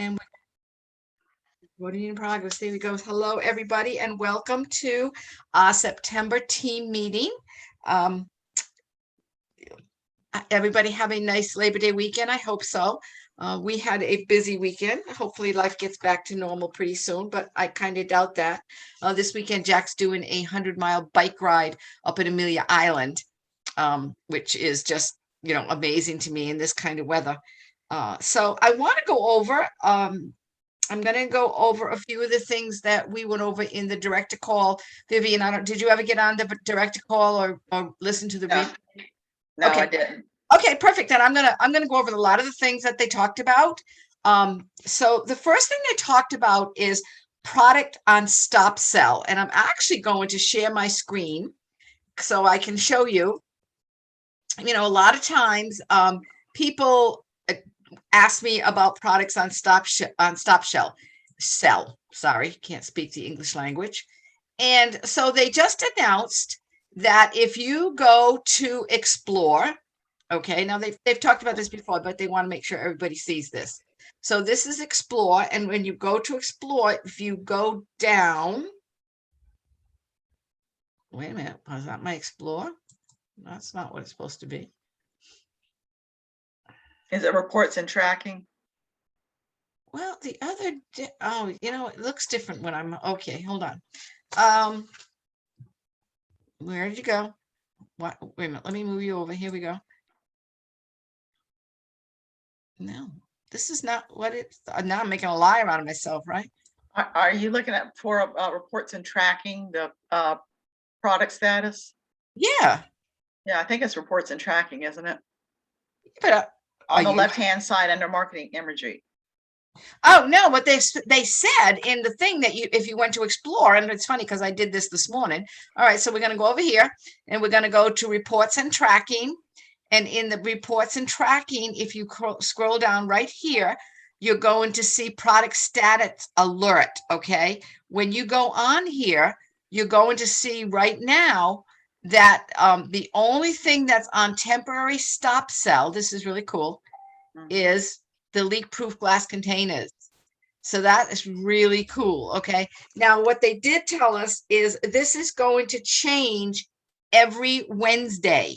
And voting in progress. There we go. Hello, everybody, and welcome to our September team meeting. Everybody have a nice Labor Day weekend. I hope so. We had a busy weekend. Hopefully life gets back to normal pretty soon, but I kind of doubt that. This weekend, Jack's doing a 100-mile bike ride up at Amelia Island, which is just, amazing to me in this kind of weather. So I want to go over, I'm going to go over a few of the things that we went over in the director call. Vivian, did you ever get on the director call or listen to the read? No, Okay. I didn't. Okay, perfect. And I'm gonna go over a lot of the things that they talked about. So the first thing they talked about is product on stop sell, and I'm actually going to share my screen so I can show you. A lot of times people ask me about products on stop sell. Sorry, can't speak the English language. And so they just announced that if you go to Explore, okay, now they've talked about this before, but they want to make sure everybody sees this. So this is Explore, and when you go to Explore, if you go down, wait a minute, was that my Explore? That's not what it's supposed to be. Is it reports and tracking? Well, the other, it looks different when I'm, okay, hold on. Where did you go? What? Wait a minute, let me move you over. Here we go. No, this is not what it's, now I'm making a liar out of myself, right? Are you looking at for reports and tracking the product status? Yeah. Yeah, I think it's reports and tracking, isn't it? But on the left-hand side under marketing imagery. Oh no, but they said in the thing that if you went to Explore, and it's funny because I did this morning. All right, so we're going to go over here and we're going to go to reports and tracking. And in the reports and tracking, if you scroll down right here, you're going to see product status alert. Okay, when you go on here, you're going to see right now that the only thing that's on temporary stop sell, this is really cool, is the leak-proof glass containers. So that is really cool. Okay. Now, what they did tell us is this is going to change every Wednesday.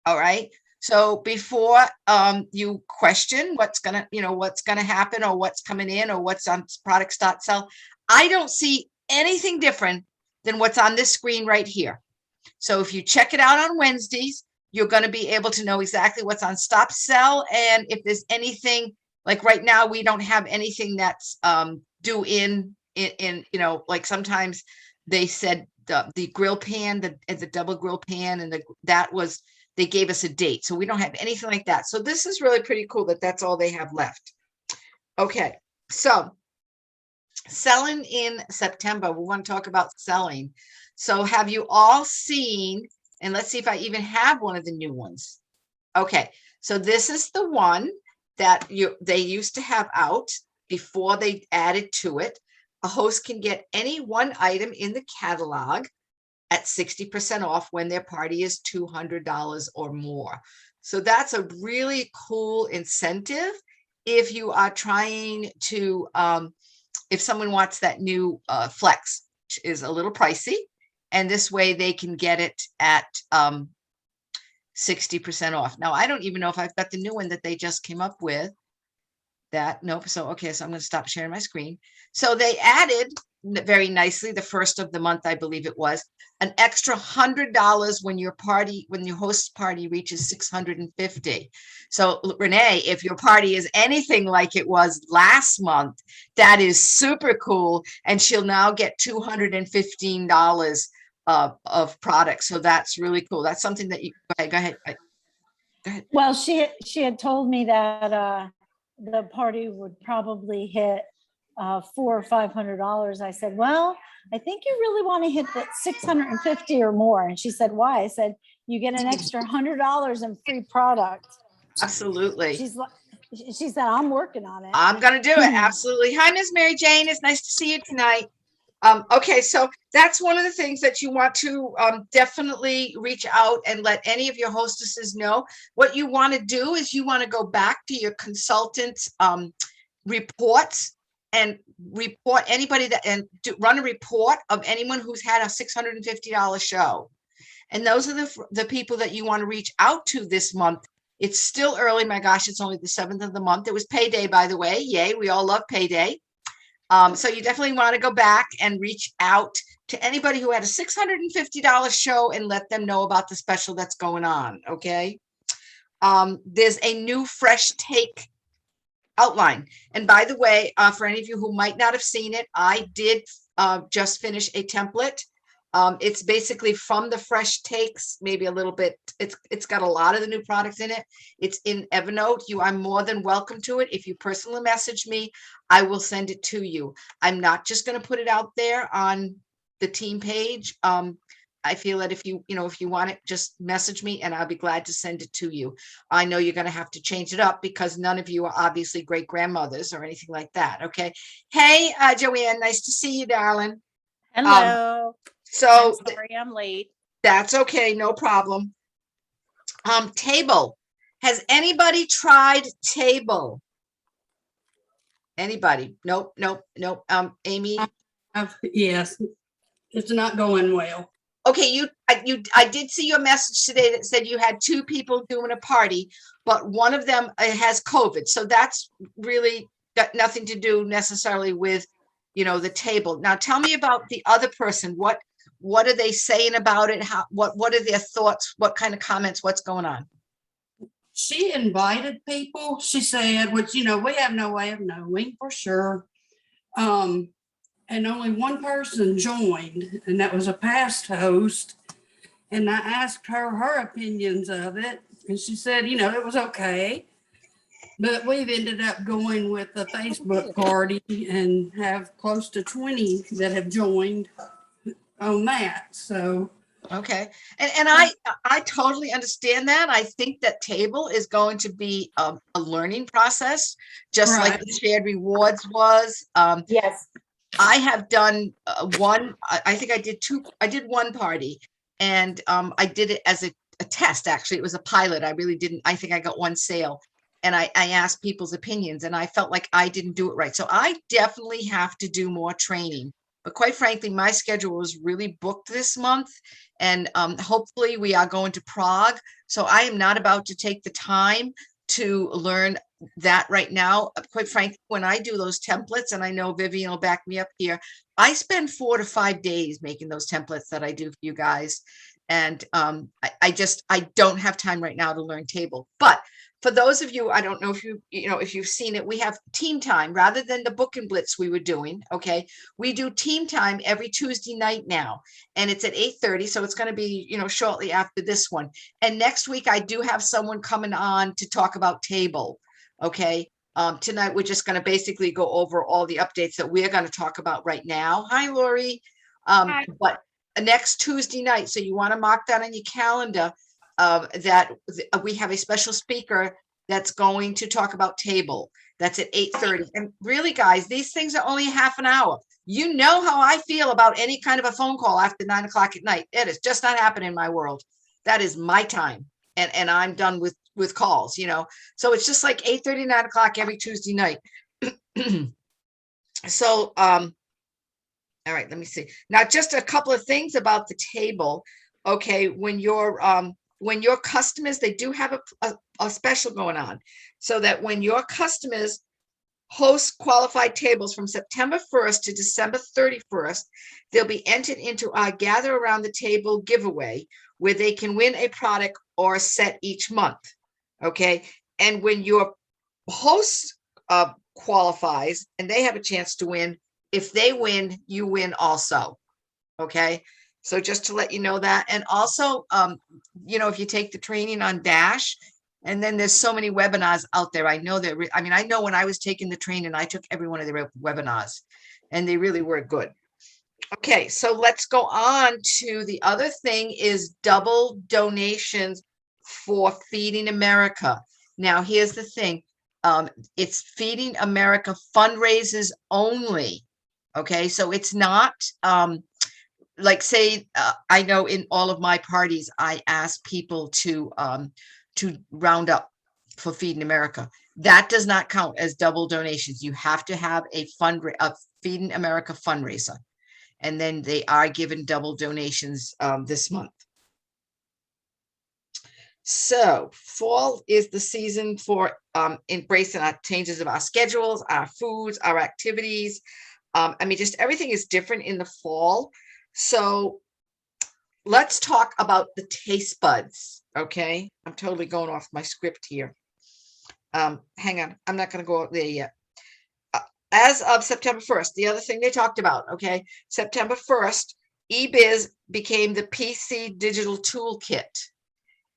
All right. So before you question what's gonna happen or what's coming in or what's on product stop sell, I don't see anything different than what's on this screen right here. So if you check it out on Wednesdays, you're going to be able to know exactly what's on stop sell. And if there's anything, like right now, we don't have anything that's due in, like sometimes they said the grill pan, the double grill pan, and they gave us a date. So we don't have anything like that. So this is really pretty cool that that's all they have left. Okay, so selling in September, we want to talk about selling. So have you all seen, and let's see if I even have one of the new ones. Okay, so this is the one that they used to have out before they added to it. A host can get any one item in the catalog at 60% off when their party is $200 or more. So that's a really cool incentive if you are trying to, if someone wants that new Flex, which is a little pricey, and this way they can get it at 60% off. Now, I don't even know if I've got the new one that they just came up with. Nope. So, okay, so I'm going to stop sharing my screen. So they added very nicely the first of the month, I believe it was, an extra $100 when your host party reaches 650. So Renee, if your party is anything like it was last month, that is super cool. And she'll now get $215 of products. So that's really cool. That's something that you go ahead. Well, she had told me that the party would probably hit $400 or $500. I said, well, I think you really want to hit that 650 or more. And she said, why? I said, you get an extra $100 in free product. Absolutely. She said, I'm working on it. I'm going to do it. Absolutely. Hi, Ms. Mary Jane. It's nice to see you tonight. Okay, so that's one of the things that you want to definitely reach out and let any of your hostesses know. What you want to do is you want to go back to your consultants reports and report anybody that, and run a report of anyone who's had a $650 show. And those are the people that you want to reach out to this month. It's still early. My gosh, it's only the 7th of the month. It was payday, by the way. Yay. We all love payday. So you definitely want to go back and reach out to anybody who had a $650 show and let them know about the special that's going on. Okay. There's a new fresh take outline. And by the way, for any of you who might not have seen it, I did just finish a template. It's basically from the fresh takes, maybe a little bit. It's got a lot of the new products in it. It's in Evernote. You are more than welcome to it. If you personally message me, I will send it to you. I'm not just going to put it out there on the team page. I feel that if you want it, just message me and I'll be glad to send it to you. I know you're going to have to change it up because none of you are obviously great grandmothers or anything like that. Okay. Hey, Joanne, nice to see you, darling. Hello. So I'm sorry I'm late. that's okay. No problem. Table. Has anybody tried Table? Anybody? Nope. Amy? Yes, it's not going well. Okay, I did see your message today that said you had 2 people doing a party, but one of them has COVID. So that's really got nothing to do necessarily with, the table. Now tell me about the other person. What are they saying about it? What are their thoughts? What kind of comments? What's going on? She invited people, she said, which, we have no way of knowing for sure. And only one person joined, and that was a past host. And I asked her opinions of it, and she said, it was okay. But we've ended up going with a Facebook party and have close to 20 that have joined on that. So Okay. And I totally understand that. I think that Table is going to be a learning process, just like Right. the shared rewards was. Yes. I have done one, I think I did 2, I did one party and I did it as a test. Actually, it was a pilot. I really didn't, I think I got 1 sale and I asked people's opinions and I felt like I didn't do it right. So I definitely have to do more training. But quite frankly, my schedule was really booked this month and hopefully we are going to Prague. So I am not about to take the time to learn that right now. Quite frankly, when I do those templates, and I know Vivian will back me up here, I spend 4 to 5 days making those templates that I do for you guys. And I don't have time right now to learn Table. But for those of you, I don't know if if you've seen it, we have team time rather than the book and blitz we were doing. Okay. We do team time every Tuesday night now, and it's at 8:30. So it's going to be, shortly after this one. And next week, I do have someone coming on to talk about Table. Okay. Tonight, we're just going to basically go over all the updates that we're going to talk about right now. Hi, Lori. Hi. But next Tuesday night, so you want to mark that on your calendar, that we have a special speaker that's going to talk about Table. That's at 8:30. And really, guys, these things are only half an hour. You know how I feel about any kind of a phone call after 9 o'clock at night. It is just not happening in my world. That is my time. And I'm done with calls, So it's just like 8:30, 9 o'clock every Tuesday night. So, all right, let me see. Now, just a couple of things about the Table. Okay, when your customers, they do have a special going on, so that when your customers host qualified tables from September 1st to December 31st, they'll be entered into our Gather Around the Table giveaway, where they can win a product or a set each month. Okay, and when your host qualifies and they have a chance to win, if they win, you win also. Okay. So just to let you know that. And also, if you take the training on Dash, and then there's so many webinars out there. I know that, I know when I was taking the training, I took every one of their webinars and they really were good. Okay. So let's go on to the other thing is double donations for Feeding America. Now, here's the thing. It's Feeding America fundraisers only. Okay. So it's not, like say, I know in all of my parties, I ask people to round up for Feeding America. That does not count as double donations. You have to have a Feeding America fundraiser. And then they are given double donations this month. So fall is the season for embracing our changes of our schedules, our foods, our activities. I mean, just everything is different in the fall. So let's talk about the taste buds. Okay. I'm totally going off my script here. Hang on. I'm not going to go out there yet. As of September 1st, the other thing they talked about, okay, September 1st, eBiz became the PC digital toolkit.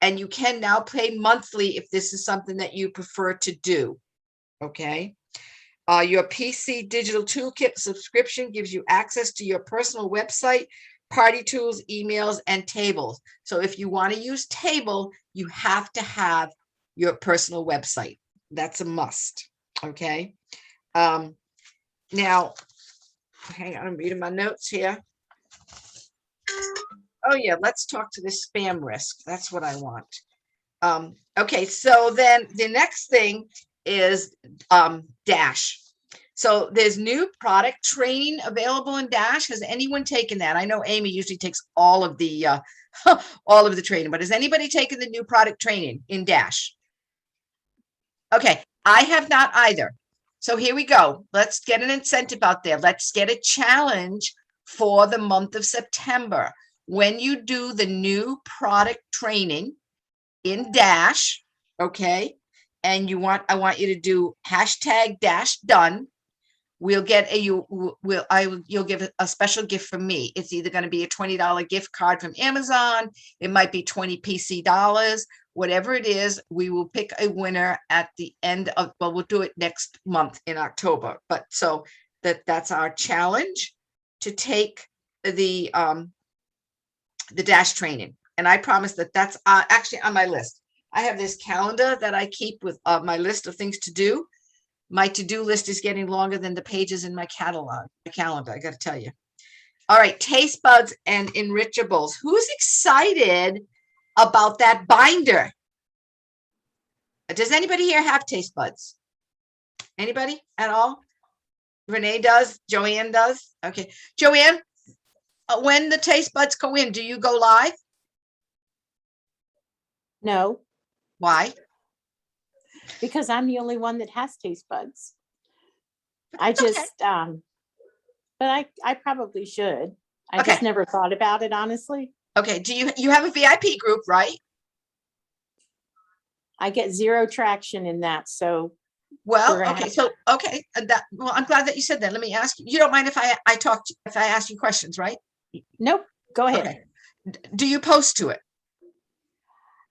And you can now pay monthly if this is something that you prefer to do, okay? Your PC digital toolkit subscription gives you access to your personal website, party tools, emails, and tables. So if you want to use Table, you have to have your personal website. That's a must, okay? Now, hang on, I'm reading my notes here. Oh yeah, let's talk to this spam risk. That's what I want. Okay, so then the next thing is Dash. So there's new product training available in Dash. Has anyone taken that? I know Amy usually takes all of the all of the training, but has anybody taken the new product training in Dash? Okay, I have not either. So here we go. Let's get an incentive out there. Let's get a challenge for the month of September. When you do the new product training in Dash, okay, and I want you to do hashtag Dash done. We'll get you'll give a special gift from me. It's either going to be a $20 gift card from Amazon. It might be 20 PC dollars, whatever it is. We will pick a winner at the end of, well, we'll do it next month in October. But so that's our challenge to take the Dash training. And I promise that that's actually on my list. I have this calendar that I keep with my list of things to do. My to-do list is getting longer than the pages in my calendar, I got to tell you. All right, taste buds and enrichables. Who's excited about that binder? Does anybody here have taste buds? Anybody at all? Renee does, Joanne does. Okay, Joanne, when the taste buds go in, do you go live? No, Why? because I'm the only one that has taste buds. I Okay. just, but I probably should. I just Okay. never thought about it, honestly. Okay, do you have a VIP group, right? I get zero traction in that, so Well, We're gonna okay, have- so, okay, well, I'm glad that you said that. Let me ask you, you don't mind if I ask you questions, right? nope, go ahead. Okay. Do you post to it?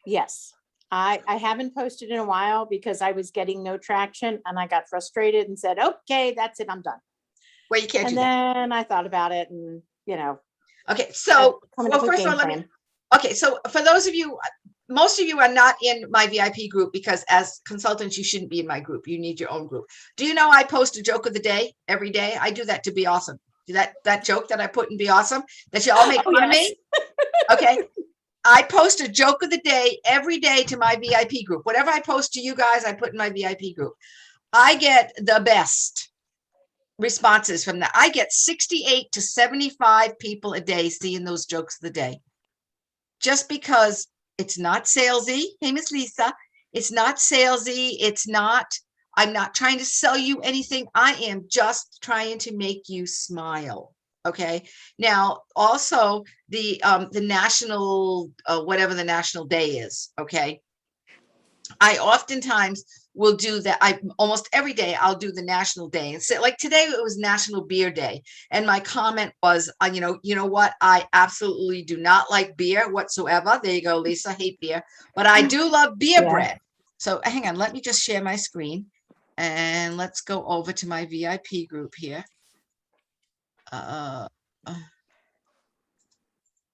Yes. I haven't posted in a while because I was getting no traction and I got frustrated and said, okay, that's it, I'm done. Well, you can't do And that. then I thought about it and, Okay, so, coming well, up with first of all, game let me, plan. okay, so for those of you, most of you are not in my VIP group because as consultants, you shouldn't be in my group. You need your own group. Do you know I post a joke of the day every day? I do that to be awesome. That joke that I put in Be Awesome, that you all make Oh, fun of yes. me? Okay. I post a joke of the day every day to my VIP group. Whatever I post to you guys, I put in my VIP group. I get the best responses from that. I get 68 to 75 people a day seeing those jokes of the day. Just because it's not salesy. Hey, Miss Lisa, it's not salesy. I'm not trying to sell you anything. I am just trying to make you smile. Okay. Now, also the national, whatever the national day is. Okay. I oftentimes will do that. Almost every day I'll do the national day and say, like today it was National Beer Day. And my comment was, you know what? I absolutely do not like beer whatsoever. There you go, Lisa, hate beer, but I do love beer Yeah. bread. So hang on, let me just share my screen and let's go over to my VIP group here.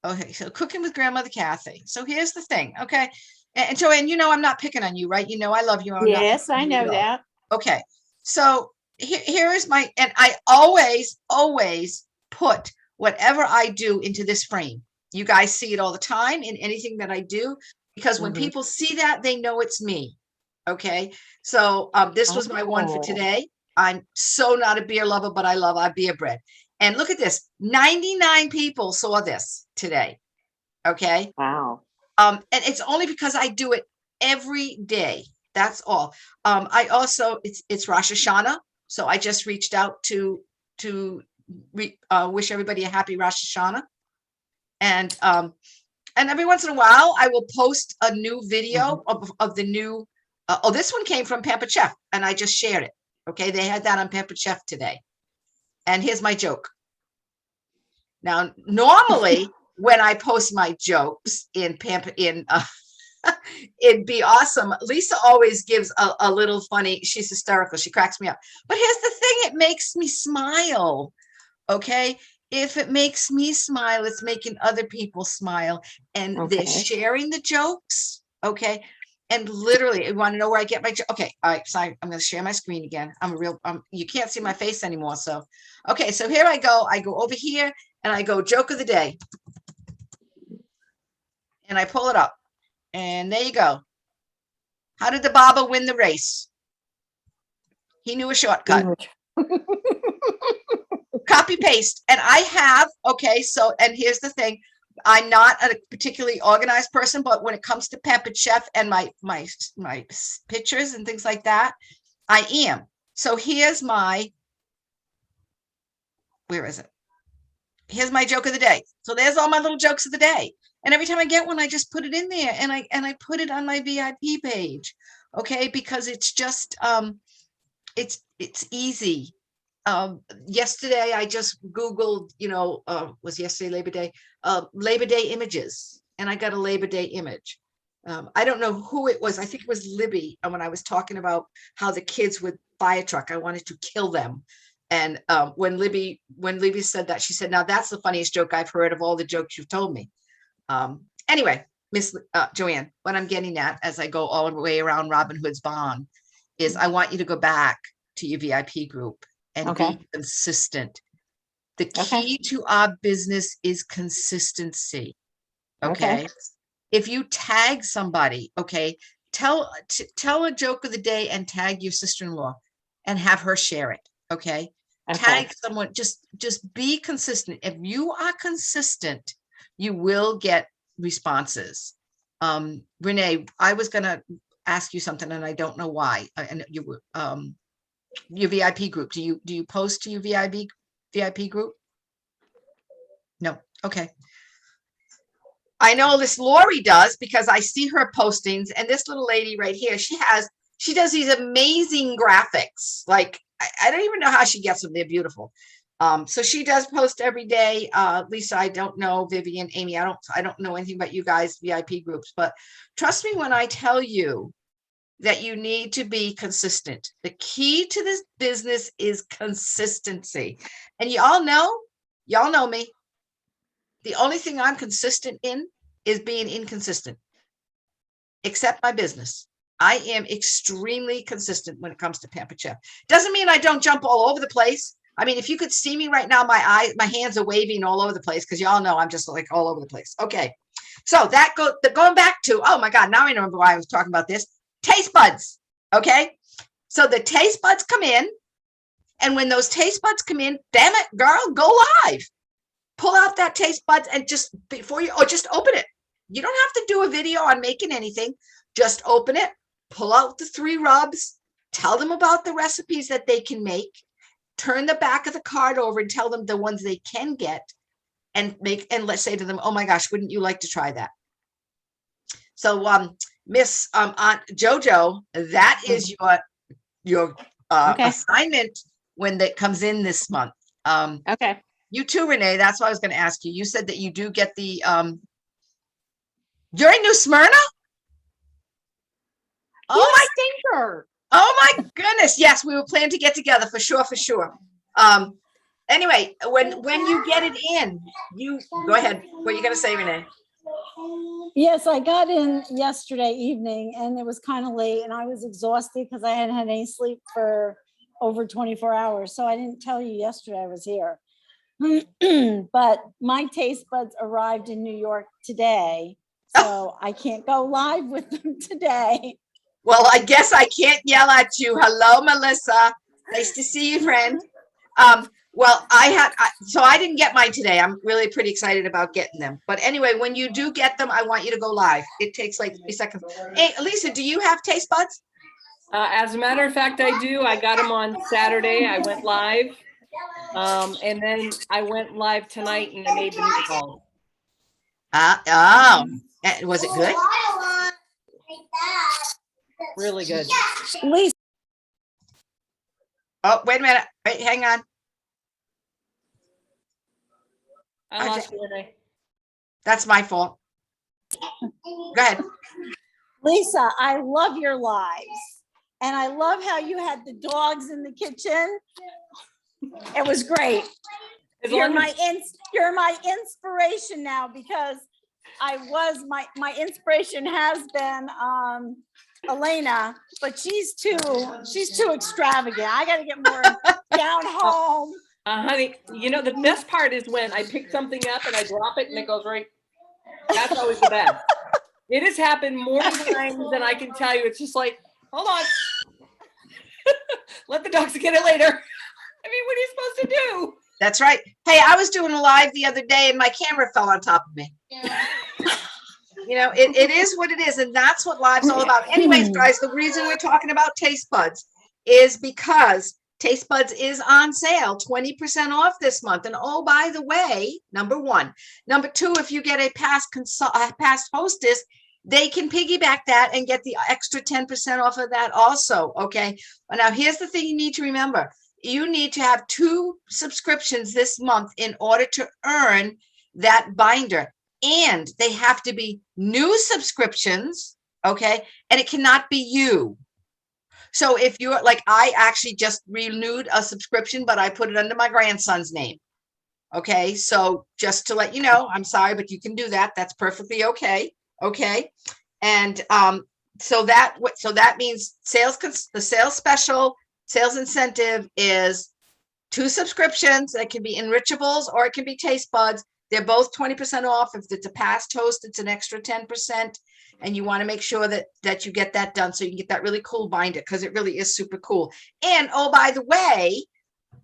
Okay, so cooking with grandmother Kathy. So here's the thing, okay? And Joanne, I'm not picking on you, right? I love you. I'm not Yes, picking I on you know at all. that. Okay, so here is and I always put whatever I do into this frame. You guys see it all the time in anything that I do, because when Mhm. people see that, they know it's me. Okay, so this was my one for Oh. today. I'm so not a beer lover, but I love our beer bread. And look at this, 99 people saw this today. Okay, Wow. and it's only because I do it every day. That's all. I also it's Rosh Hashanah, so I just reached out to wish everybody a happy Rosh Hashanah, and every once in a while I will post a new video of the new. Oh, this one came from Pampered Chef, and I just shared it. Okay, they had that on Pampered Chef today, and here's my joke. Now, normally when I post my jokes in it'd be awesome. Lisa always gives a little funny, she's hysterical. She cracks me up. But here's the thing, it makes me smile. Okay. If it makes me smile, it's making other people smile. And they're Okay. sharing the jokes. Okay. And literally, you want to know where I get my joke? Okay. All right. Sorry. I'm going to share my screen again. You can't see my face anymore. So, okay. So here I go. I go over here and I go joke of the day. And I pull it up. And there you go. How did the barber win the race? He knew a shortcut. Copy paste. And I have, okay, so, and here's the thing. I'm not a particularly organized person, but when it comes to Pampered Chef and my pictures and things like that, I am. So here's my, where is it? Here's my joke of the day. So there's all my little jokes of the day. And every time I get one, I just put it in there and I put it on my VIP page. Okay, because it's just it's easy. Yesterday I just Googled, was yesterday Labor Day, Labor Day images, and I got a Labor Day image. I don't know who it was. I think it was Libby. And when I was talking about how the kids with fire truck, I wanted to kill them. And when Libby said that, she said, "Now that's the funniest joke I've heard of all the jokes you've told me." Anyway, Miss Joanne, what I'm getting at as I go all the way around Robin Hood's barn is I want you to go back to your VIP group and be consistent. The key to our business is consistency. Okay. If you tag somebody, okay, tell a joke of the day and tag your sister-in-law and have her share it. Okay. Tag someone, just be consistent. If you are consistent, you will get responses. Renee, I was gonna ask you something and I don't know why. And you your VIP group. Do you post to your VIP group? No. Okay. I know this Lori does because I see her postings, and this little lady right here, she does these amazing graphics. Like I don't even know how she gets them. They're beautiful. So she does post every day. Lisa, I don't know. Vivian, Amy, I don't know anything about you guys VIP groups, but trust me when I tell you that you need to be consistent. The key to this business is consistency. And y'all know me. The only thing I'm consistent in is being inconsistent, except my business. I am extremely consistent when it comes to Pampered Chef. Doesn't mean I don't jump all over the place. I mean, if you could see me right now, my hands are waving all over the place because y'all know I'm just like all over the place. Okay. So going back to, oh my God, now I remember why I was talking about this. Taste buds. Okay. So the taste buds come in. And when those taste buds come in, damn it, girl, go live. Pull out that taste buds and just just open it. You don't have to do a video on making anything. Just open it, pull out the 3 rubs, tell them about the recipes that they can make, turn the back of the card over and tell them the ones they can get and let's say to them, oh my gosh, wouldn't you like to try that? So Miss Aunt Jojo, that is your assignment when that comes in this month. Okay. You too, Renee. That's what I was going to ask you. You said that you do get the you're in New Smyrna? Stinker. Oh my goodness. Yes, we were planning to get together for sure. Anyway, when you get it in, you go ahead. What are you going to say, Renee? Yes, I got in yesterday evening and it was kind of late and I was exhausted because I hadn't had any sleep for over 24 hours. So I didn't tell you yesterday I was here. But my taste buds arrived in New York today. So I can't go live with them today. Well, I guess I can't yell at you. Hello, Melissa. Nice to see you, friend. Well, so I didn't get mine today. I'm really pretty excited about getting them. But anyway, when you do get them, I want you to go live. It takes like 3 seconds. Hey, Lisa, do you have taste buds? As a matter of fact, I do. I got them on Saturday. I went live. And then I went live tonight and I made the meatballs. Was it good? Really good. Lisa, Oh, wait a minute. Wait, hang on. I lost you, Renee. That's my fault. Go ahead. Lisa, I love your lives. And I love how you had the dogs in the kitchen. It was great. You're my inspiration now, because my inspiration has been Elena, but she's too extravagant. I got to get more down home. Honey, you know, the best part is when I pick something up and I drop it and it goes right. That's always the best. It has happened more times than I can tell you. It's just like, hold on. Let the dogs get it later. I mean, what are you supposed to do? That's right. Hey, I was doing a live the other day and my camera fell on top of me. You know, it is what it is. And that's what live's all about. Anyways, guys, the reason we're talking about taste buds is because Taste Buds is on sale, 20% off this month. And oh, by the way, number one. Number two, if you get a past hostess, they can piggyback that and get the extra 10% off of that also, okay? Now, here's the thing you need to remember. You need to have 2 subscriptions this month in order to earn that binder. And they have to be new subscriptions, okay? And it cannot be you. So if you're like, I actually just renewed a subscription, but I put it under my grandson's name. Okay, so just to let you know, I'm sorry, but you can do that. That's perfectly okay. Okay, and so that means the sales special sales incentive is 2 subscriptions. That can be Enrichables or it can be Taste Buds. They're both 20% off. If it's a past host, it's an extra 10%. And you want to make sure that you get that done so you can get that really cool binder, because it really is super cool. And oh, by the way,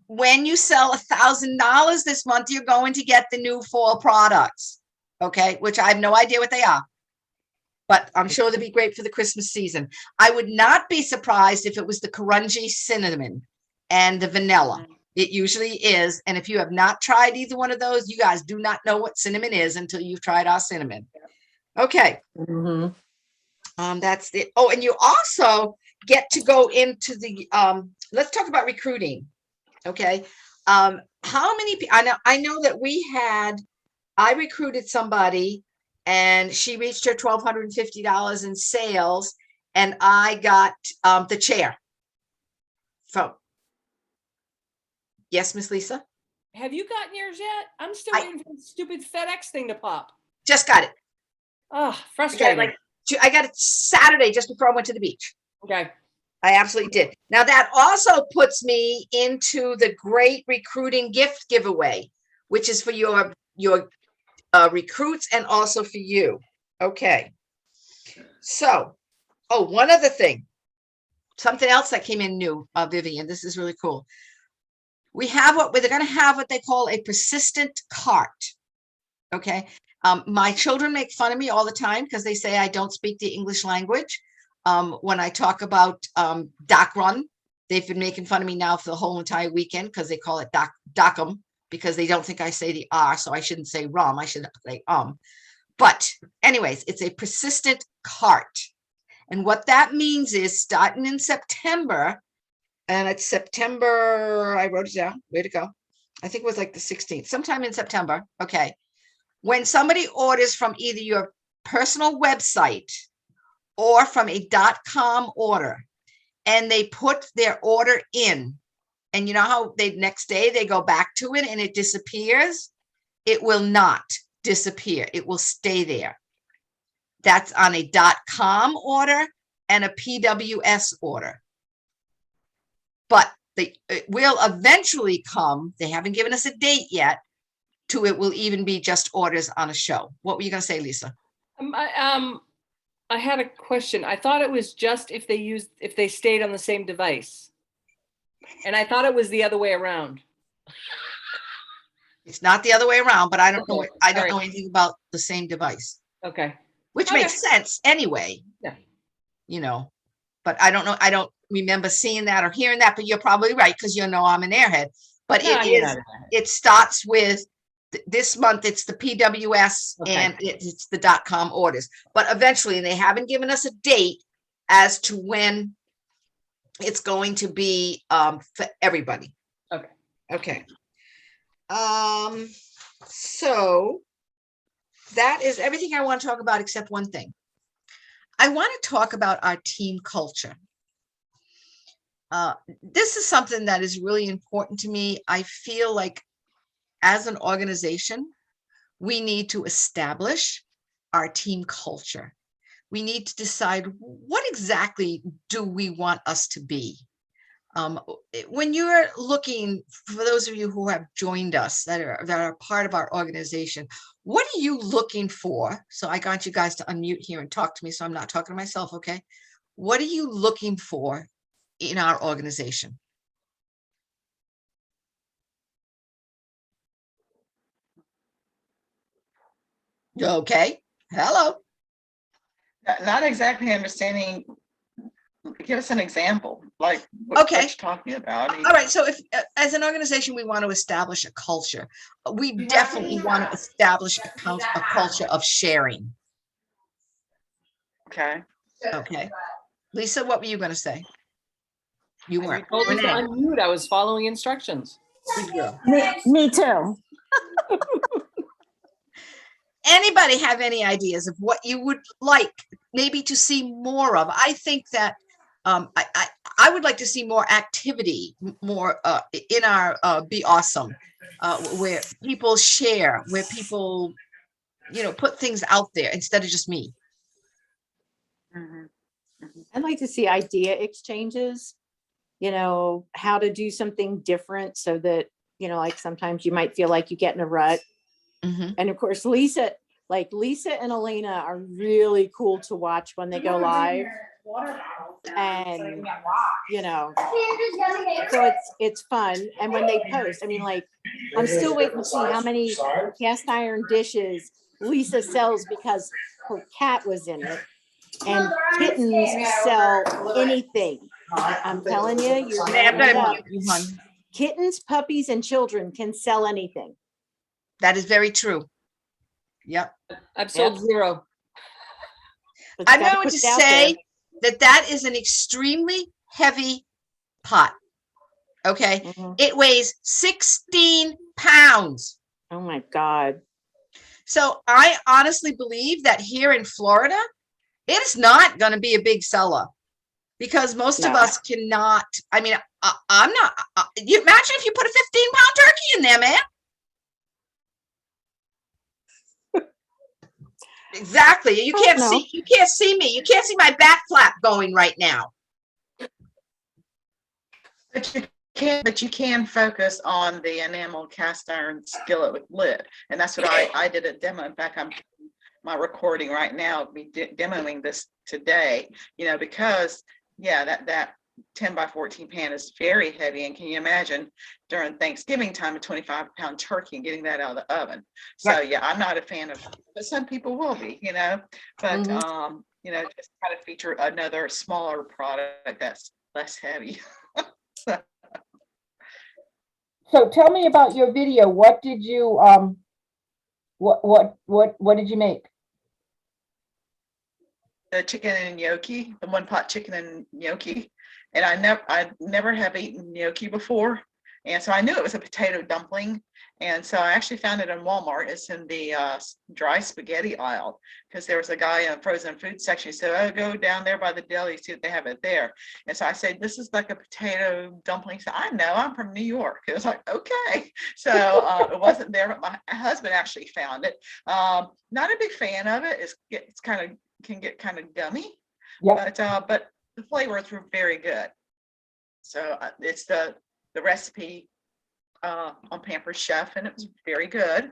when you sell $1,000 this month, you're going to get the new fall products, okay? Which I have no idea what they are, but I'm sure they'll be great for the Christmas season. I would not be surprised if it was the Karunji cinnamon and the vanilla. It usually is. And if you have not tried either one of those, you guys do not know what cinnamon is until you've tried our cinnamon. Okay. That's it. Oh, and you also get to go into the, let's talk about recruiting. Okay. How many people, I know that I recruited somebody and she reached her $1,250 in sales, and I got the chair from, yes, Miss Lisa? Have you gotten yours yet? I'm still waiting for the stupid FedEx thing to pop. Just got it. Oh, frustrating. I got it Saturday just before I went to the beach. Okay. I absolutely did. Now that also puts me into the great recruiting gift giveaway, which is for your recruits and also for you. Okay. So, oh, one other thing, something else that came in new, Vivian, this is really cool. They're going to have what they call a persistent cart. Okay. My children make fun of me all the time because they say I don't speak the English language. When I talk about dock run, they've been making fun of me now for the whole entire weekend because they call it dockum, because they don't think I say the R, so I shouldn't say rum, I should say But anyways, it's a persistent cart. And what that means is starting in September, and it's September, I wrote it down, way to go. I think it was like the 16th, sometime in September, okay. When somebody orders from either your personal website or from a .com order, and they put their order in, and you know how next day they go back to it and it disappears? It will not disappear. It will stay there. That's on a .com order and a PWS order. But it will eventually come, they haven't given us a date yet, to it will even be just orders on a show. What were you going to say, Lisa? I had a question. I thought it was just if they stayed on the same device. And I thought it was the other way around. It's not the other way around, but I don't know. Okay, I don't all know right. anything about the same device, Okay. which Okay. makes sense anyway. Yeah. You know, but I don't know. I don't remember seeing that or hearing that, but you're probably right because you know I'm an airhead. But No, it you're is, not. it starts with this month, it's the PWS Okay. and it's the .com orders. But eventually, they haven't given us a date as to when it's going to be for everybody. Okay. Okay. So that is everything I want to talk about except one thing. I want to talk about our team culture. This is something that is really important to me. I feel like as an organization, we need to establish our team culture. We need to decide what exactly do we want us to be. When you're looking, for those of you who have joined us that are part of our organization, what are you looking for? So I got you guys to unmute here and talk to me, so I'm not talking to myself, okay? What are you looking for in our organization? Okay, hello. Not exactly understanding. Give us an example, like what Okay. you're talking about. I mean, All right, so if as an organization we want to establish a culture, we definitely want to establish a culture of sharing. okay. Okay, Lisa, what were you going to say? You You weren't. told me to Renee, unmute. I was following instructions. good girl. Me too. Anybody have any ideas of what you would like maybe to see more of? I think that I would like to see more activity, more in our Be Awesome, where people share, where people, put things out there instead of just me. Mhm. I'd like to see idea exchanges, how to do something different so that, like sometimes you might feel like you get in a rut. Mhm. And of course, Lisa and Elena are really cool to watch when they go live. And, so it's fun. And when they post, I mean, like, I'm still waiting to see how many cast iron dishes Lisa sells because her cat was in it. And kittens sell anything. I'm telling you, you're Renee, I'm gonna going to love mute you, hon. kittens, puppies, and children can sell anything. That is very true. Yep. I've sold zero. But you I'm gotta going put to it out there. say that is an extremely heavy pot. Okay. Mhm. It weighs 16 pounds. Oh my God. So I honestly believe that here in Florida, it's not going to be a big seller because most of No. us cannot. I mean, I'm not. You imagine if you put a 15-pound turkey in there, man. Exactly. You can't No. see. You can't see me. You can't see my back flap going right now. But you can focus on the enamel cast iron skillet with lid, and that's what I did a demo. In fact, I'm my recording right now, be demoing this today. Because that 10 by 14 pan is very heavy, and can you imagine during Thanksgiving time a 25-pound turkey and getting that out of the oven? So Right. yeah, I'm not a fan of, but some people will be. But just kind of feature another smaller product that's less heavy. So tell me about your video. What did you what did you make? The chicken and gnocchi, the one pot chicken and gnocchi. And I never have eaten gnocchi before. And so I knew it was a potato dumpling. And so I actually found it in Walmart. It's in the dry spaghetti aisle, because there was a guy in the frozen food section. He said, "Oh, go down there by the deli, see if they have it there." And so I said, "This is like a potato dumpling." He said, "I know, I'm from New York." It was like, okay. So it wasn't there, but my husband actually found it. Not a big fan of it. It's kind of can get kind of gummy, Yep. but the flavors were very good. So it's the recipe on Pampered Chef, and it was very good.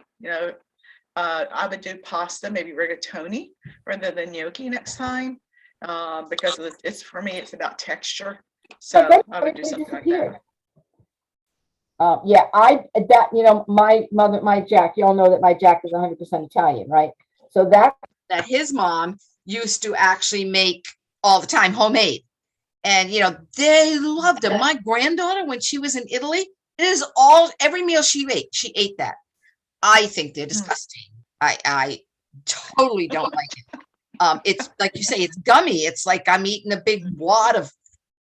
I would do pasta, maybe rigatoni rather than gnocchi next time. Because it's for me, it's about texture. So I would do something like that. Yeah, my mother, my Jack, y'all know that my Jack is 100% Italian, right? So that his mom used to actually make all the time, homemade. And, they loved it. My granddaughter, when she was in Italy, it is every meal she ate that. I think they're disgusting. I totally don't like it. It's like you say, it's gummy. It's like I'm eating a big wad of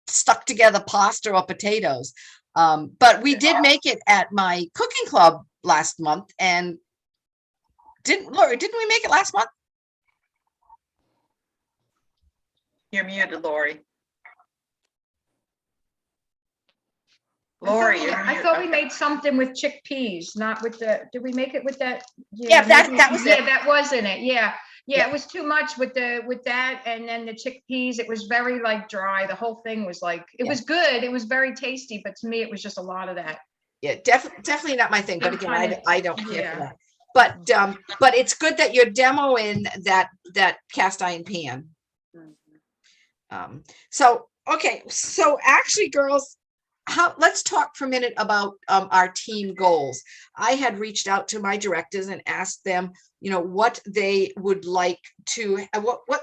stuck together pasta or potatoes. But we did make it at my cooking club last month, and didn't we make it last month? You're muted, Lori. I thought we made something with chickpeas, not with did we make it with that? Yeah, that was it. Yeah, that was in it. Yeah. It was too much with that. And then the chickpeas, it was very like dry. The whole thing was like, it was good. It was very tasty, but to me, it was just a lot of that. Yeah, definitely not my thing. But again, I don't care for that. But it's good that you're demoing that cast iron pan. So actually, girls, let's talk for a minute about our team goals. I had reached out to my directors and asked them, what they would like to,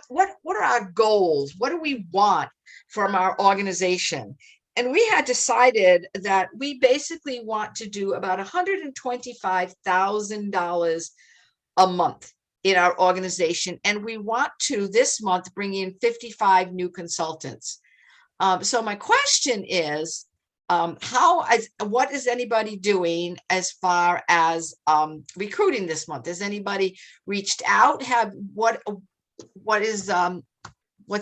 what are our goals? What do we want from our organization? And we had decided that we basically want to do about $125,000 a month in our organization. And we want to this month bring in 55 new consultants. So my question is, what is anybody doing as far as recruiting this month? Has anybody reached out? What's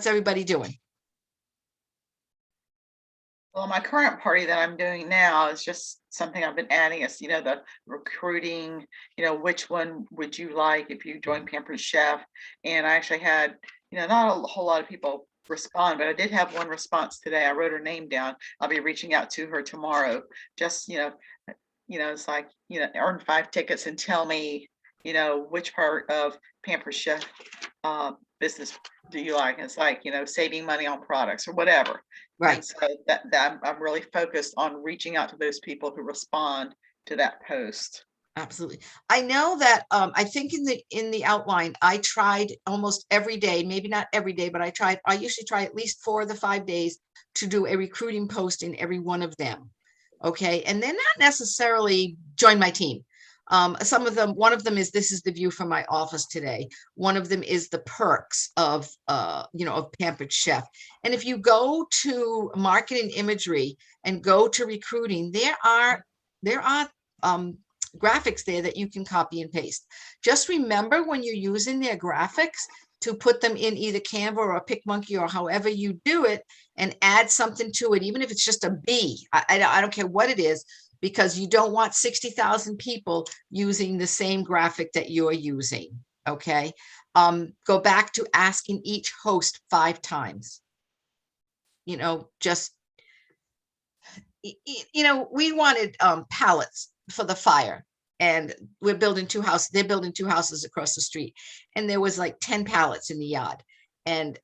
everybody doing? Well, my current party that I'm doing now is just something I've been adding is, the recruiting, which one would you like if you join Pampered Chef? And I actually had, not a whole lot of people respond, but I did have one response today. I wrote her name down. I'll be reaching out to her tomorrow. Just, it's like, earn 5 tickets and tell me, which part of Pampered Chef business do you like? And it's like, saving money on products or whatever. Right. And so that I'm really focused on reaching out to those people who respond to that post. Absolutely. I know that I think in the outline, I tried almost every day, maybe not every day, but I usually try at least 4 of the 5 days to do a recruiting post in every one of them. Okay. And they're not necessarily join my team. Some of them, one of them is, this is the view from my office today. One of them is the perks of Pampered Chef. And if you go to marketing imagery and go to recruiting, there are graphics there that you can copy and paste. Just remember when you're using their graphics to put them in either Canva or PicMonkey or however you do it, and add something to it, even if it's just a bee. I don't care what it is, because you don't want 60,000 people using the same graphic that you're using. Okay. Go back to asking each host 5 times. We wanted pallets for the fire, and we're building 2 houses. They're building 2 houses across the street, and there was like 10 pallets in the yard. And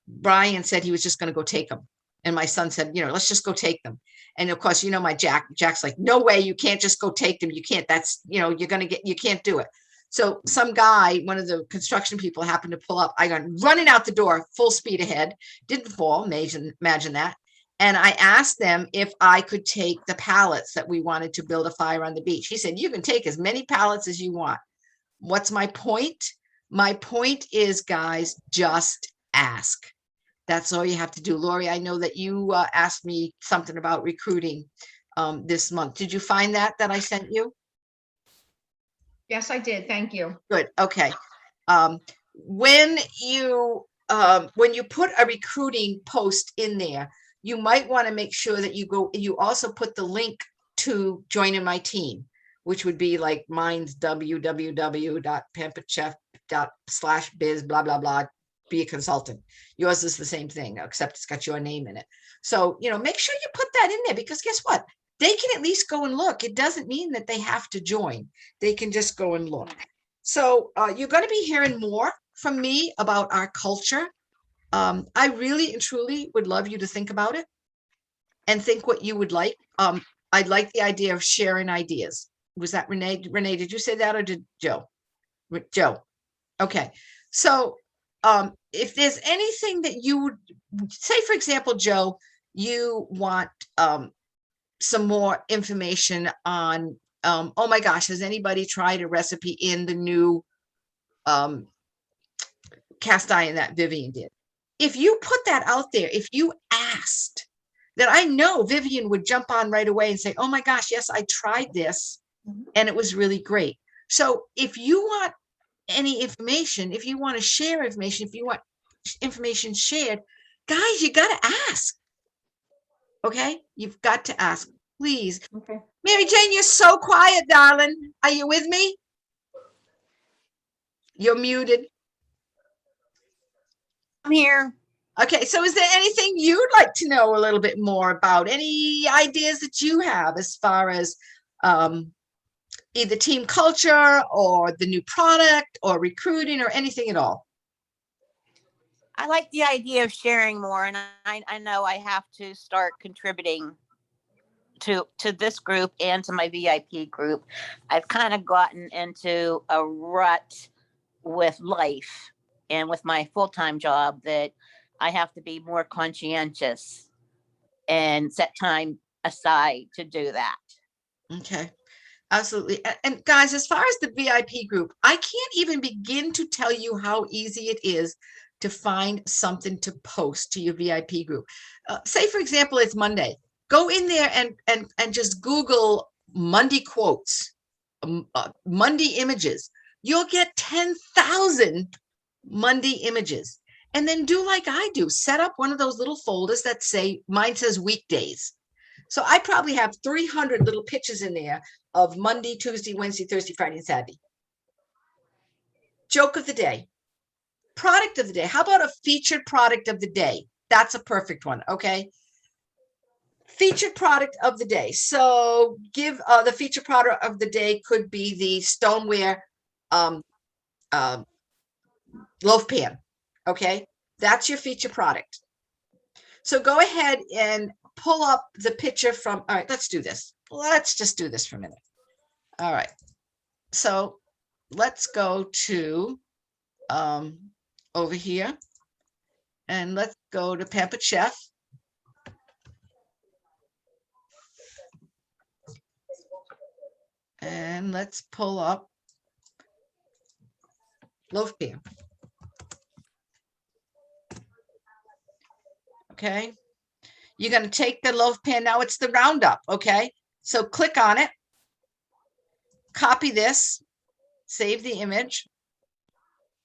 Brian said he was just going to go take them. And my son said, let's just go take them. And of course, my Jack's like, no way, you can't just go take them. You can't, that's, you can't do it. So some guy, one of the construction people, happened to pull up. I got running out the door, full speed ahead, didn't fall, imagine that. And I asked them if I could take the pallets that we wanted to build a fire on the beach. He said, you can take as many pallets as you want. What's my point? My point is, guys, just ask. That's all you have to do. Lori, I know that you asked me something about recruiting this month. Did you find that I sent you? Yes, I did. Thank you. Good. Okay. When you put a recruiting post in there, you might want to make sure that you also put the link to joining my team, which would be like mine's www.pamperedchef.biz, blah, blah, blah. Be a consultant. Yours is the same thing, except it's got your name in it. So, make sure you put that in there, because guess what? They can at least go and look. It doesn't mean that they have to join. They can just go and look. So you're going to be hearing more from me about our culture. I really and truly would love you to think about it and think what you would like. I'd like the idea of sharing ideas. Was that Renee? Renee, did you say that or did Joe? Joe. Okay. So if there's anything that you would say, for example, Joe, you want some more information on, oh my gosh, has anybody tried a recipe in the new cast iron that Vivian did? If you put that out there, if you asked, that I know Vivian would jump on right away and say, oh my gosh, yes, I tried this and it was really great. So if you want any information, if you want to share information, if you want information shared, guys, you got to ask. Okay? You've got to ask, please. Okay. Mary Jane, you're so quiet, darling. Are you with me? You're muted. I'm here. Okay, so is there anything you'd like to know a little bit more about? Any ideas that you have as far as either team culture or the new product or recruiting or anything at all? I like the idea of sharing more, and I know I have to start contributing to this group and to my VIP group. I've kind of gotten into a rut with life and with my full-time job that I have to be more conscientious and set time aside to do that. Okay, absolutely. And guys, as far as the VIP group, I can't even begin to tell you how easy it is to find something to post to your VIP group. Say, for example, it's Monday. Go in there and just Google Monday quotes, Monday images. You'll get 10,000 Monday images. And then do like I do, set up one of those little folders that say, mine says weekdays. So I probably have 300 little pictures in there of Monday, Tuesday, Wednesday, Thursday, Friday, and Saturday. Joke of the day. Product of the day. How about a featured product of the day? That's a perfect one, okay? Featured product of the day. So give the featured product of the day could be the stoneware loaf pan, okay? That's your featured product. So go ahead and pull up the picture from, all right, let's do this. Let's just do this for a minute. All right. So let's go to over here and let's go to Pampered Chef. And let's pull up loaf pan. Okay. You're going to take the loaf pan. Now it's the roundup. Okay. So click on it. Copy this. Save the image.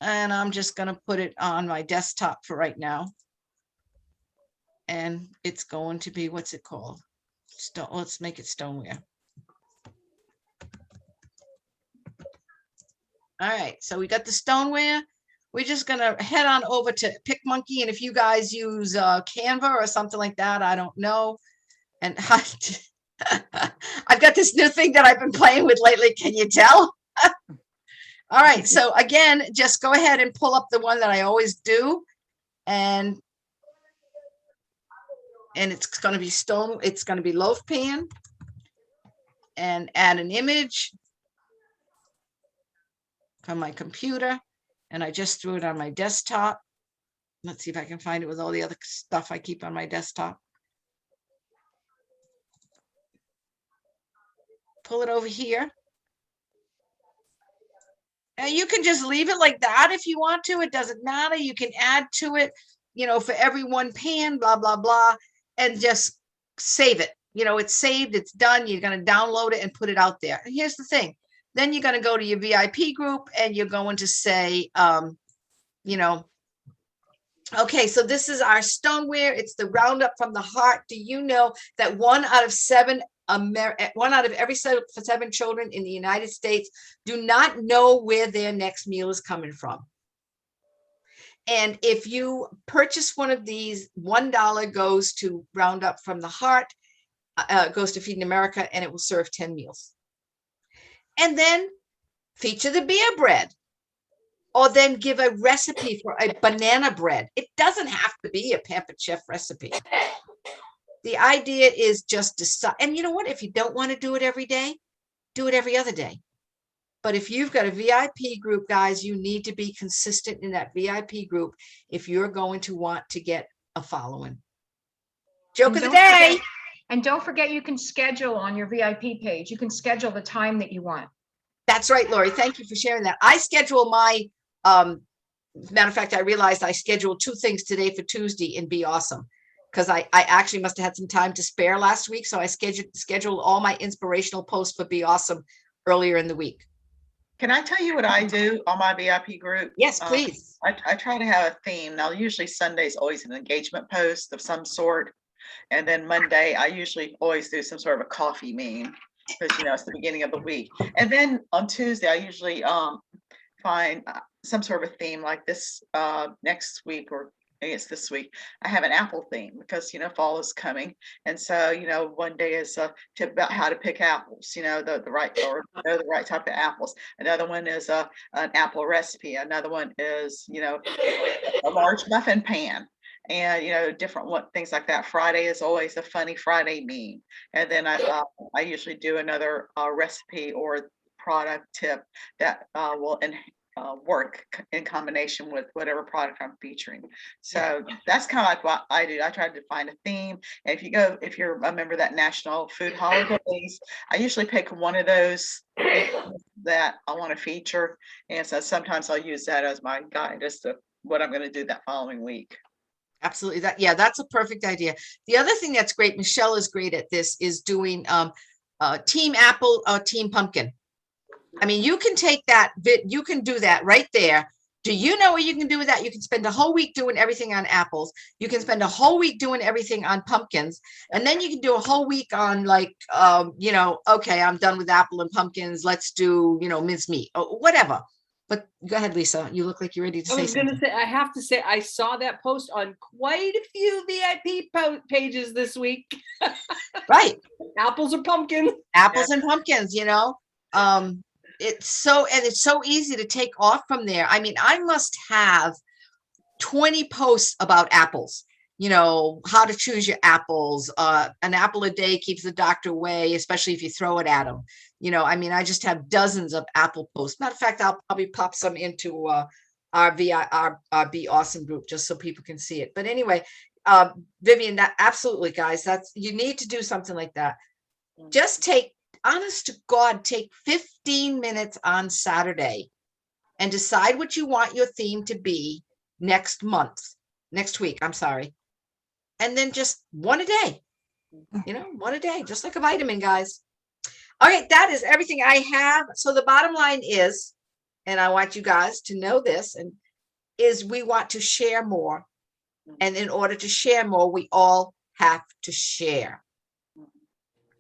And I'm just going to put it on my desktop for right now. And it's going to be, what's it called? Let's make it stoneware. All right, so we got the stoneware. We're just gonna head on over to PicMonkey, and if you guys use Canva or something like that, I don't know. And I've got this new thing that I've been playing with lately. Can you tell? All right, so again, just go ahead and pull up the one that I always do, and it's going to be it's going to be loaf pan, and add an image from my computer, and I just threw it on my desktop. Let's see if I can find it with all the other stuff I keep on my desktop. Pull it over here. And you can just leave it like that if you want to. It doesn't matter. You can add to it, you know, for every one pan, blah, blah, blah, and just save it. You know, it's saved, it's done. You're going to download it and put it out there. And here's the thing. Then you're going to go to your VIP group and you're going to say, you know, okay, so this is our stoneware. It's the roundup from the heart. Do you know that 1 out of every 7 children in the United States do not know where their next meal is coming from? And if you purchase one of these, $1 goes to Roundup from the Heart, goes to Feeding America, and it will serve 10 meals. And then feature the beer bread, or then give a recipe for a banana bread. It doesn't have to be a Pampered Chef recipe. The idea is just decide, and you know what? If you don't want to do it every day, do it every other day. But if you've got a VIP group, guys, you need to be consistent in that VIP group if you're going to want to get a following. Joke of the day. And don't forget, you can schedule on your VIP page. You can schedule the time that you want. That's right, Lori. Thank you for sharing that. I schedule my, matter of fact, I realized I scheduled 2 things today for Tuesday and Be Awesome, because I actually must have had some time to spare last week. So I scheduled all my inspirational posts for Be Awesome earlier in the week. Can I tell you what I do on my VIP group? Yes, please. I try to have a theme. Now, usually Sunday's always an engagement post of some sort. And then Monday, I usually always do some sort of a coffee meme because, it's the beginning of the week. And then on Tuesday, I usually find some sort of a theme like this next week, or maybe it's this week. I have an apple theme because, fall is coming. And so, one day is a tip about how to pick apples, the right type of apples. Another one is an apple recipe. Another one is, a large muffin pan. And different things like that. Friday is always a funny Friday meme, and then I usually do another recipe or product tip that will work in combination with whatever product I'm featuring. So that's kind of like what I do. I try to find a theme, and if you're a member of that National Food Holidays, I usually pick one of those that I want to feature, and so sometimes I'll use that as my guide as to what I'm going to do that following week. Absolutely. That's a perfect idea. The other thing that's great, Michelle is great at this, is doing team apple or team pumpkin. I mean, you can take that you can do that right there. Do you know what you can do with that? You can spend a whole week doing everything on apples. You can spend a whole week doing everything on pumpkins. And then you can do a whole week on okay, I'm done with apple and pumpkins. Let's do, mincemeat or whatever. But go ahead, Lisa. You look like you're ready to say something. I have to say, I saw that post on quite a few VIP pages this week. Right. Apples or pumpkins. Apples and pumpkins, it's so easy to take off from there. I mean, I must have 20 posts about apples, how to choose your apples. An apple a day keeps the doctor away, especially if you throw it at them. I just have dozens of apple posts. Matter of fact, I'll probably pop some into our Be Awesome group just so people can see it. But anyway, Vivian, absolutely, guys, you need to do something like that. Just honest to God, take 15 minutes on Saturday and decide what you want your theme to be next week, I'm sorry. And then just one a day, one a day, just like a vitamin, guys. All right, that is everything I have. So the bottom line is, and I want you guys to know this, is we want to share more. And in order to share more, we all have to share.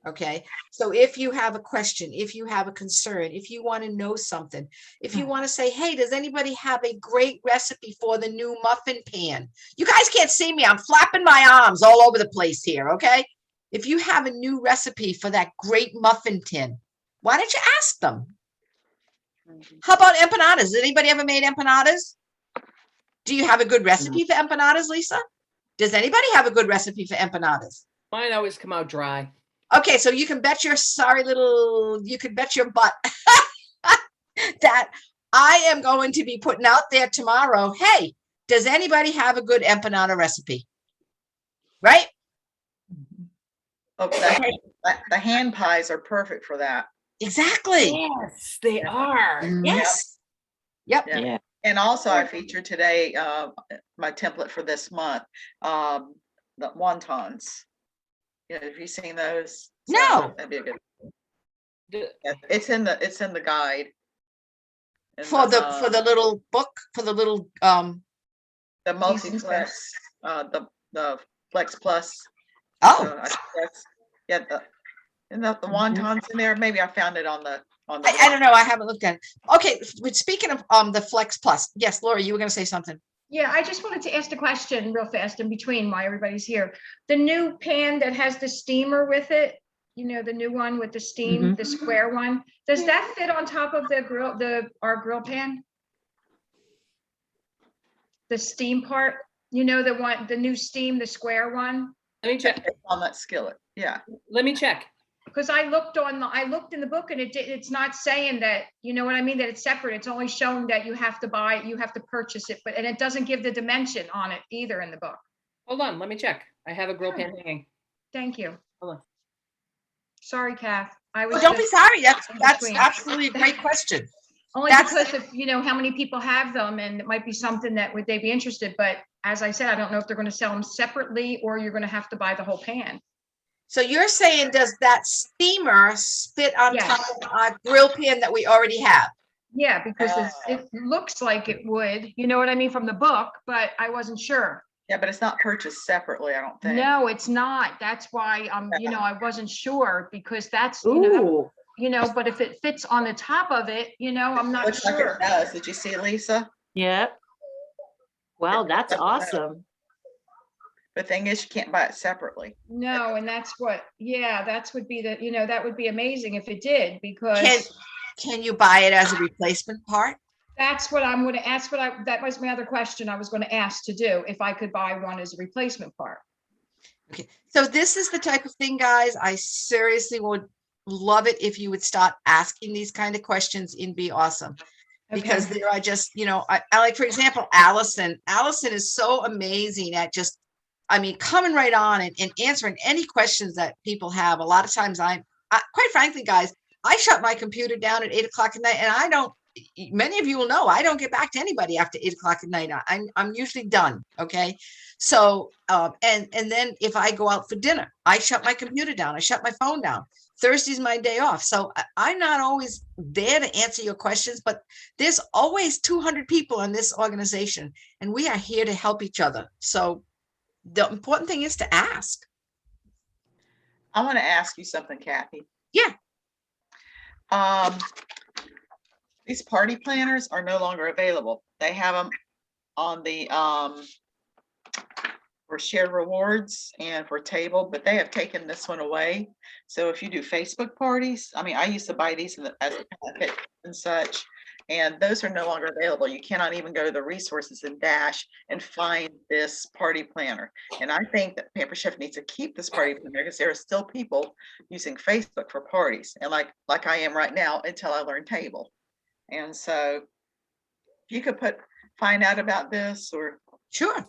Okay, so if you have a question, if you have a concern, if you want to know something, if you want to say, hey, does anybody have a great recipe for the new muffin pan? You guys can't see me. I'm flapping my arms all over the place here. Okay, if you have a new recipe for that great muffin tin, why don't you ask them? How about empanadas? Has anybody ever made empanadas? Do you have a good recipe for empanadas, Lisa? Does anybody have a good recipe for empanadas? Mine always come out dry. Okay, so you can bet your butt that I am going to be putting out there tomorrow. Hey, does anybody have a good empanada recipe? Right? Oh, the hand pies are perfect for that. Exactly. Yes, they are. Yes. Yep. Yeah. And also I featured today my template for this month, the wontons. Have you seen those? No. That'd be a good. Yeah, it's in the guide. For the little book, for the little the multiplex, the Flex Plus. Oh. The wontons in there. Maybe I found it on the. I don't know. I haven't looked at it. Okay, speaking of the Flex Plus, yes, Laura, you were going to say something. Yeah, I just wanted to ask a question real fast in between while everybody's here. The new pan that has the steamer with it, you know, the new one with the steam, the square one. Does that fit on top of the grill, our grill pan? The steam part, you know, the one, the new steam, the square one? Let me check. On that skillet, yeah. Let me check. Because I looked in the book and it's not saying that, you know what I mean, that it's separate. It's only showing that you have to buy, you have to purchase it, and it doesn't give the dimension on it either in the book. Hold on, let me check. I have a grill pan hanging. Thank you. Hold on. Sorry, Kath. I was Well, don't be just sorry. in That's between. absolutely a great question. Only that's- because of, you know, how many people have them, and it might be something that would they be interested, but as I said, I don't know if they're going to sell them separately or you're going to have to buy the whole pan. So you're saying, does that steamer spit on Yes. top of our grill pan that we already have? Yeah, because it looks like it would, you know what I mean, from the book, but I wasn't sure. Yeah, but it's not purchased separately, I don't think. No, it's not. That's why, you know, I wasn't sure because that's, you know, Ooh, you know, but if it fits on the top of it, you know, I'm not Looks like sure. it does. Did you see, Lisa? yep. Wow, that's awesome. The thing is, you can't buy it separately. No, and that's what, yeah, that's would be the, you know, that would be amazing if it did, because Can you buy it as a replacement part? that's what I'm going to ask, that was my other question I was going to ask to do, if I could buy one as a replacement part. Okay, so this is the type of thing, guys, I seriously would love it if you would start asking these kind of questions in Be Awesome. Because Okay. there are just, you know, I like, for example, Allison is so amazing at just, I mean, coming right on and answering any questions that people have. A lot of times quite frankly, guys, I shut my computer down at 8 o'clock at night, and I don't, many of you will know, I don't get back to anybody after 8 o'clock at night. I'm usually done. Okay. So, and then if I go out for dinner, I shut my computer down. I shut my phone down. Thursday's my day off. So I'm not always there to answer your questions, but there's always 200 people in this organization, and we are here to help each other. So the important thing is to ask. I want to ask you something, Kathy. Yeah. These party planners are no longer available. They have them on the for shared rewards and for table, but they have taken this one away. So if you do Facebook parties, I mean, I used to buy these as a packet and such, and those are no longer available. You cannot even go to the resources and dash and find this party planner. And I think that Pamper Chef needs to keep this party planner because there are still people using Facebook for parties, and like I am right now until I learn table. And so if you could find out about this, or Sure.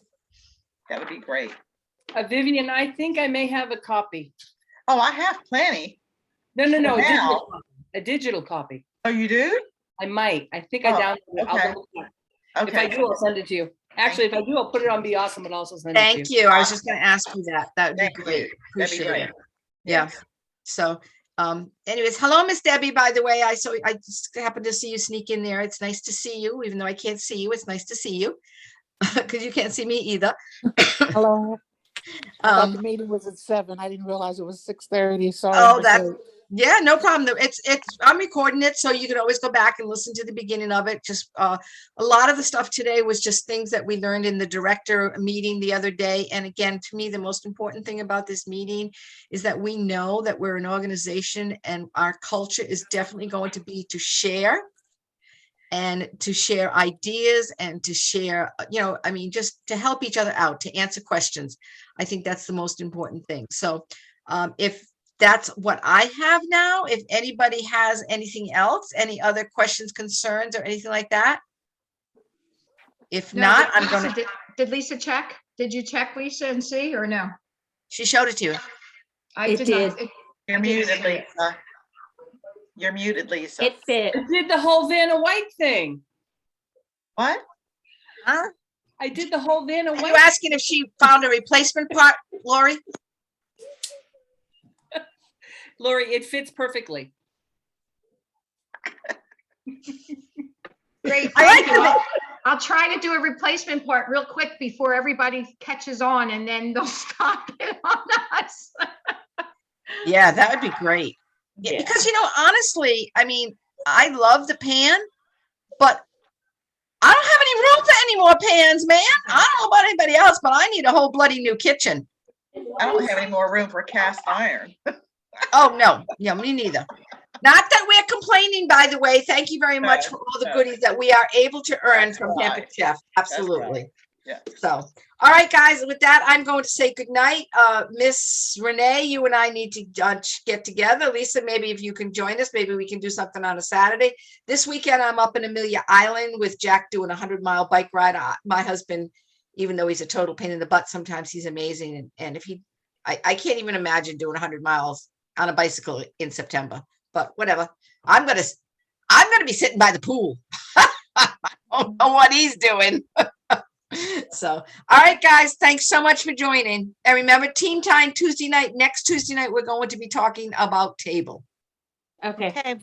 that would be great. Vivian, I think I may have a copy. Oh, I have plenty. No, Wow. a digital copy. Oh, you do? I might. I think I Oh, downloaded it. I'll okay. double check. If I Okay. do, I'll send it to you. Actually, if I do, I'll put it on Be Awesome and also send it to you. Thank you. I was just going to ask you that. That would be Thank you. great. That'd be Appreciate great. it. Yeah. So, anyways, hello, Miss Debbie, by the way. I just happened to see you sneak in there. It's nice to see you, even though I can't see you. It's nice to see you because you can't see me either. Hello. I thought the Um, meeting was at 7. I didn't realize it was 6:30. Sorry. Oh, I'm that- late. yeah, no problem. It's I'm recording it, so you can always go back and listen to the beginning of it. Just a lot of the stuff today was just things that we learned in the director meeting the other day. And again, to me, the most important thing about this meeting is that we know that we're an organization, and our culture is definitely going to be to share and to share ideas and to share, you know, I mean, just to help each other out, to answer questions. I think that's the most important thing. So if that's what I have now, if anybody has anything else, any other questions, concerns, or anything like that. If No, not, I'm Lisa, gonna, did Lisa check? Did you check, Lisa, and see, or no? she showed it to you. I It not- did. You're I didn't muted, see it. Lisa. You're muted, Lisa. It fit. I did the whole Vanna White thing. What? Huh? I did the whole Vanna Are you White. asking if she found a replacement part, Lori? Lori, it fits perfectly. Great, I thank like you. the- I'll try to do a replacement part real quick before everybody catches on, and then they'll stop it on us. Yeah, that would be great. Yeah, Yeah. because, you know, honestly, I mean, I love the pan, but I don't have any room for any more pans, man. I don't know about anybody else, but I need a whole bloody new kitchen. I don't have any more room for cast iron. Oh, no, yeah, me neither. Not that we're complaining, by the way. Thank you very much No, for all the no. goodies that we are able to earn That's from right. Pampered Chef. Absolutely. Yeah. So, all right, guys, with that, I'm going to say goodnight. Miss Renee, you and I need to get together. Lisa, maybe if you can join us, maybe we can do something on a Saturday. This weekend, I'm up in Amelia Island with Jack doing a 100-mile bike ride. My husband, even though he's a total pain in the butt, sometimes he's amazing. And if I can't even imagine doing 100 miles on a bicycle in September, but whatever. I'm going to be sitting by the pool. I don't know what he's doing. So, all right, guys, thanks so much for joining. And remember, team time Tuesday night, next Tuesday night, we're going to be talking about table. Okay. Okay.